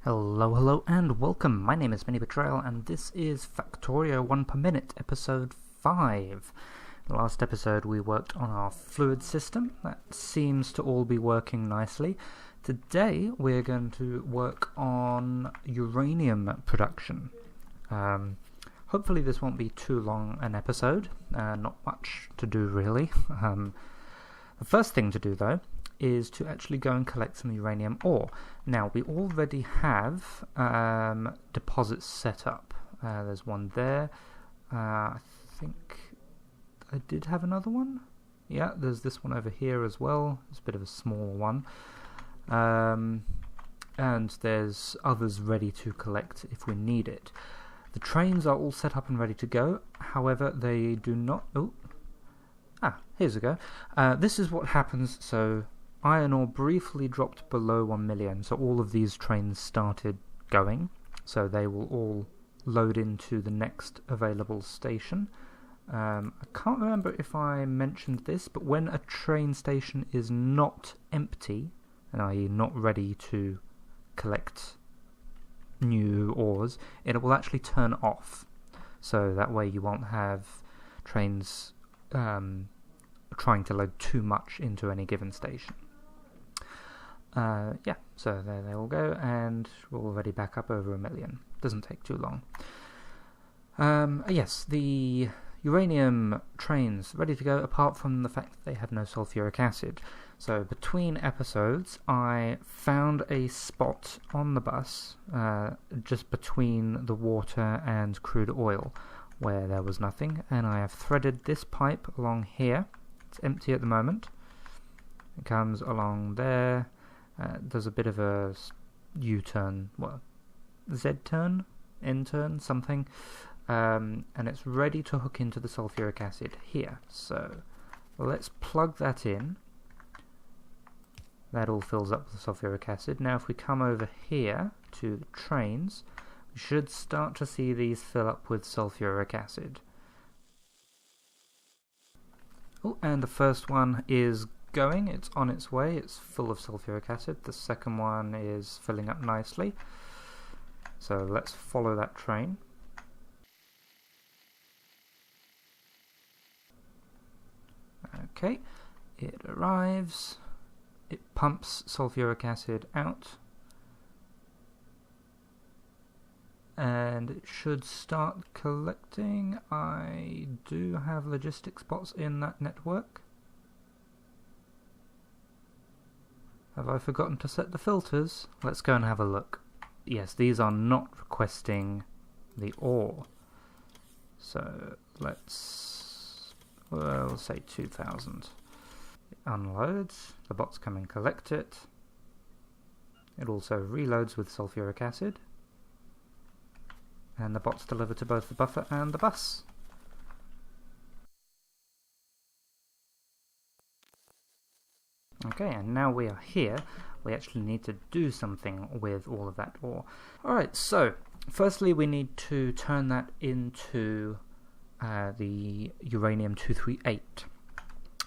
Hello, and welcome. My name is MiniBetrayal, and this is Factorio 1 per minute, episode 5. Last episode we worked on our fluid system. That seems to all be working nicely. Today we're going to work on uranium production. Hopefully this won't be too long an episode. Not much to do really. The first thing to do though is to actually go and collect some uranium ore. Now, we already have deposits set up. There's one there. I think I did have another one. Yeah, there's this one over here as well. It's a bit of a small one. And there's others ready to collect if we need it. The trains are all set up and ready to go. However, they do not... here's a go. This is what happens, so... Iron ore briefly dropped below 1 million, so all of these trains started going, so they will all load into the next available station. I can't remember if I mentioned this, but when a train station is not empty, i.e. not ready to collect new ores, it will actually turn off, so that way you won't have trains trying to load too much into any given station. So there they all go, and we're already back up over 1 million. Doesn't take too long. Yes, the uranium trains ready to go, apart from the fact that they have no sulfuric acid. So between episodes, I found a spot on the bus, just between the water and crude oil, where there was nothing, and I have threaded this pipe along here. It's empty at the moment. It comes along there. There's a bit of a U-turn, Z-turn, N-turn, something, and it's ready to hook into the sulfuric acid here. So let's plug that in. That all fills up with the sulfuric acid. Now if we come over here to the trains, we should start to see these fill up with sulfuric acid. Oh, and the first one is going, it's on its way, it's full of sulfuric acid. The second one is filling up nicely, so let's follow that train. Okay, it arrives, it pumps sulfuric acid out, and it should start collecting. I do have logistic spots in that network. Have I forgotten to set the filters? Let's go and have a look. Yes, these are not requesting the ore. So let's, we'll say 2000. It unloads, the bots come and collect it. It also reloads with sulfuric acid. And the bots deliver to both the buffer and the bus. Okay, and now we are here, we actually need to do something with all of that ore. Alright, so, firstly we need to turn that into the uranium-238.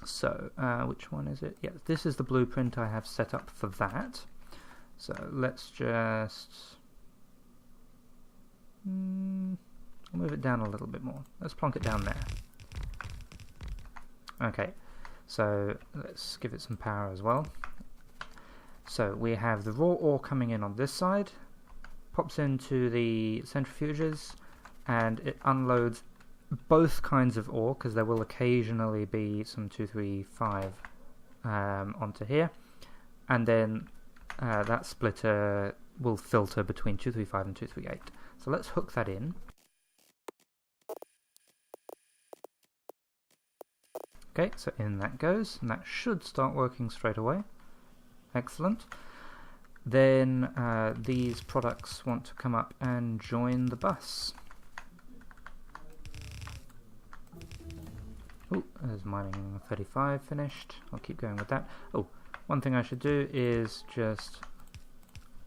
So, which one is it? Yeah, this is the blueprint I have set up for that. So, let's just... move it down a little bit more. Let's plonk it down there. Okay. So let's give it some power as well. So we have the raw ore coming in on this side, pops into the centrifuges, and it unloads both kinds of ore, because there will occasionally be some 235 onto here, and then that splitter will filter between 235 and 238. So let's hook that in. Okay, so in that goes, and that should start working straight away. Excellent. Then these products want to come up and join the bus. Oh, there's mining 35 finished. I'll keep going with that. Oh, one thing I should do is just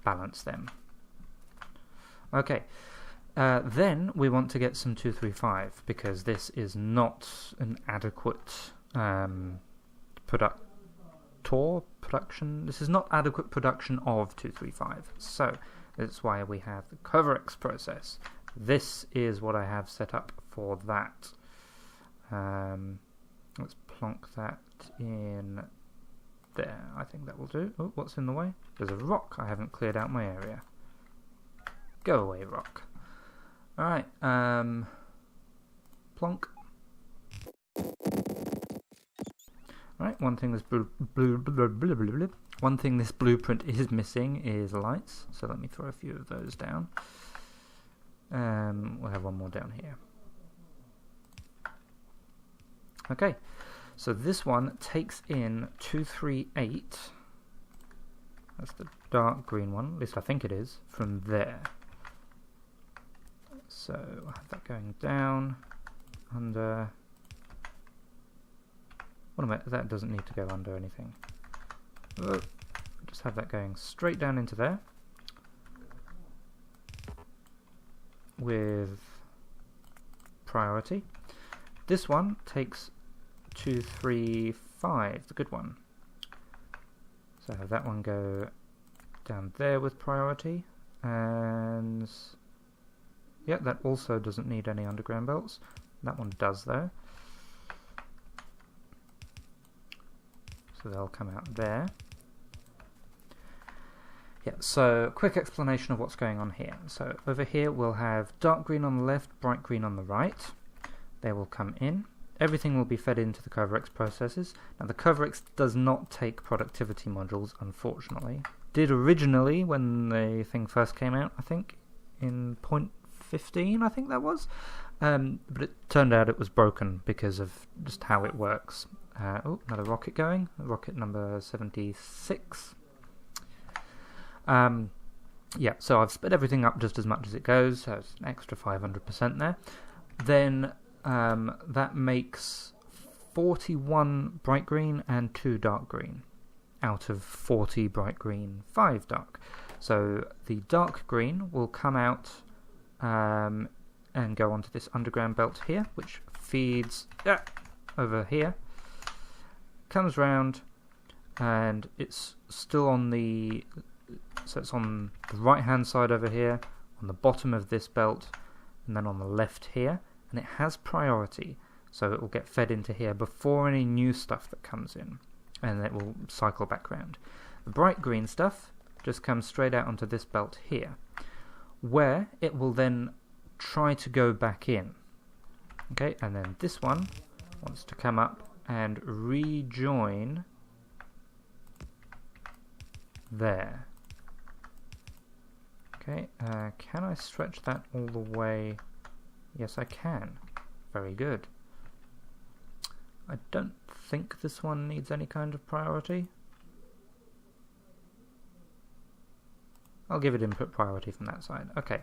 balance them. Okay. Then we want to get some 235, because this is not an adequate production. This is not adequate production of 235. So That's why we have the CoverX process. This is what I have set up for that. Let's plonk that in there. I think that will do. Oh, what's in the way? There's a rock. I haven't cleared out my area. Go away, rock. Alright, plonk. Alright, one thing this blueprint is missing is lights, so let me throw a few of those down. We'll have one more down here. Okay, so this one takes in 238. That's the dark green one, at least I think it is, from there. So I'll have that going down, under. What am I? That doesn't need to go under anything. Just have that going straight down into there with priority. This one takes 235, the good one. So have that one go down there with priority, and yeah, that also doesn't need any underground belts. That one does though. So they'll come out there. Yeah, so quick explanation of what's going on here. So over here we'll have dark green on the left, bright green on the right. They will come in. Everything will be fed into the CoverX processes. Now the CoverX does not take productivity modules, unfortunately. Did originally when the thing first came out, I think, in 0.15, I think that was. But it turned out it was broken because of just how it works. Oh, another rocket going. Rocket number 76. Yeah, so I've sped everything up just as much as it goes, so it's an extra 500% there. Then that makes 41 bright green and 2 dark green out of 40 bright green, 5 dark. So the dark green will come out and go onto this underground belt here, which feeds over here, comes round, and it's still on the, so it's on the right hand side over here, on the bottom of this belt, and then on the left here, and it has priority, so it will get fed into here before any new stuff that comes in, and it will cycle back round. The bright green stuff just comes straight out onto this belt here, where it will then try to go back in. Okay, and then this one wants to come up and rejoin there. Okay, can I stretch that all the way? Yes, I can. Very good. I don't think this one needs any kind of priority. I'll give it input priority from that side. Okay.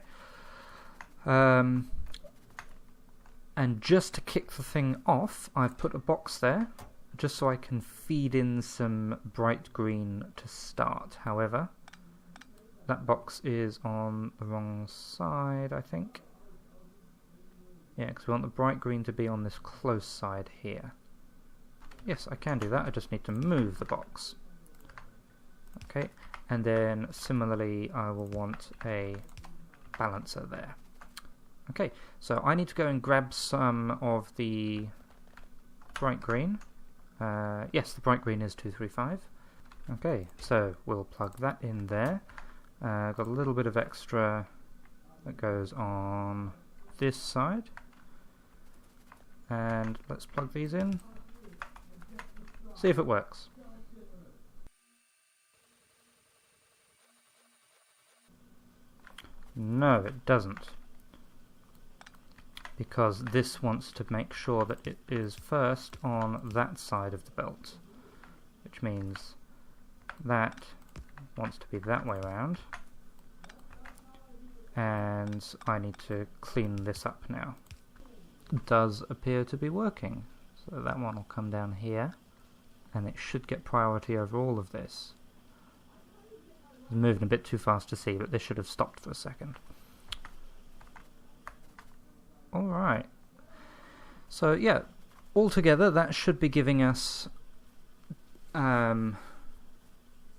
And just to kick the thing off, I've put a box there, just so I can feed in some bright green to start. However, that box is on the wrong side, I think. Yeah, because we want the bright green to be on this close side here. Yes, I can do that, I just need to move the box. Okay, and then similarly I will want a balancer there. Okay, so I need to go and grab some of the bright green. Yes, the bright green is 235. Okay, so we'll plug that in there. Got a little bit of extra that goes on this side. And let's plug these in. See if it works. No, it doesn't. Because this wants to make sure that it is first on that side of the belt, which means that wants to be that way around, and I need to clean this up now. It does appear to be working, so that one will come down here, and it should get priority over all of this. It's moving a bit too fast to see, but this should have stopped for a second. Alright, so yeah, altogether that should be giving us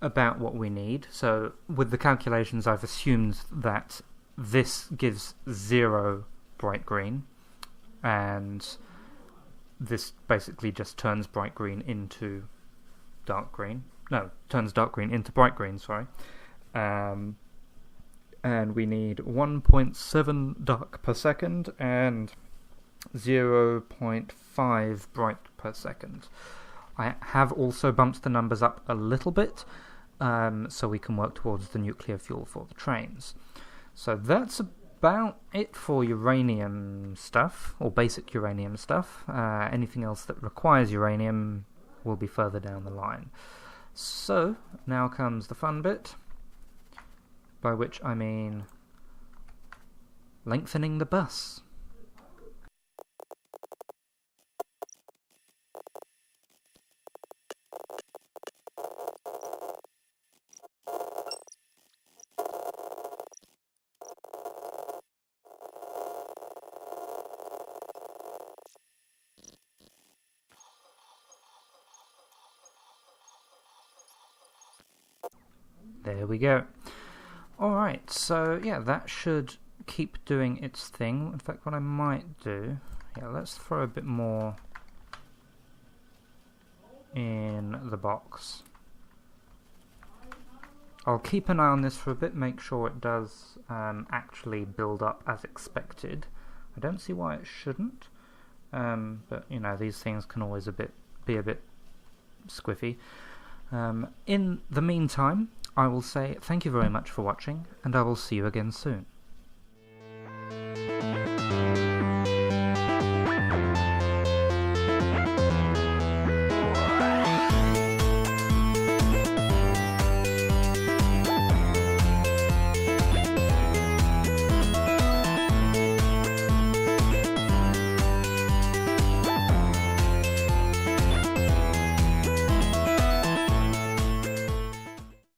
about what we need. So with the calculations, I've assumed that this gives 0 bright green, and this basically just turns bright green into dark green. No, turns dark green into bright green, sorry. And we need 1.7 dark per second and 0.5 bright per second. I have also bumped the numbers up a little bit, so we can work towards the nuclear fuel for the trains. So that's about it for uranium stuff, or basic uranium stuff. Anything else that requires uranium will be further down the line. So, now comes the fun bit, by which I mean lengthening the bus. There we go. Alright, so yeah, that should keep doing its thing. In fact, what I might do, let's throw a bit more in the box. I'll keep an eye on this for a bit, make sure it does actually build up as expected. I don't see why it shouldn't, but these things can always be a bit squiffy. In the meantime, I will say thank you very much for watching, and I will see you again soon.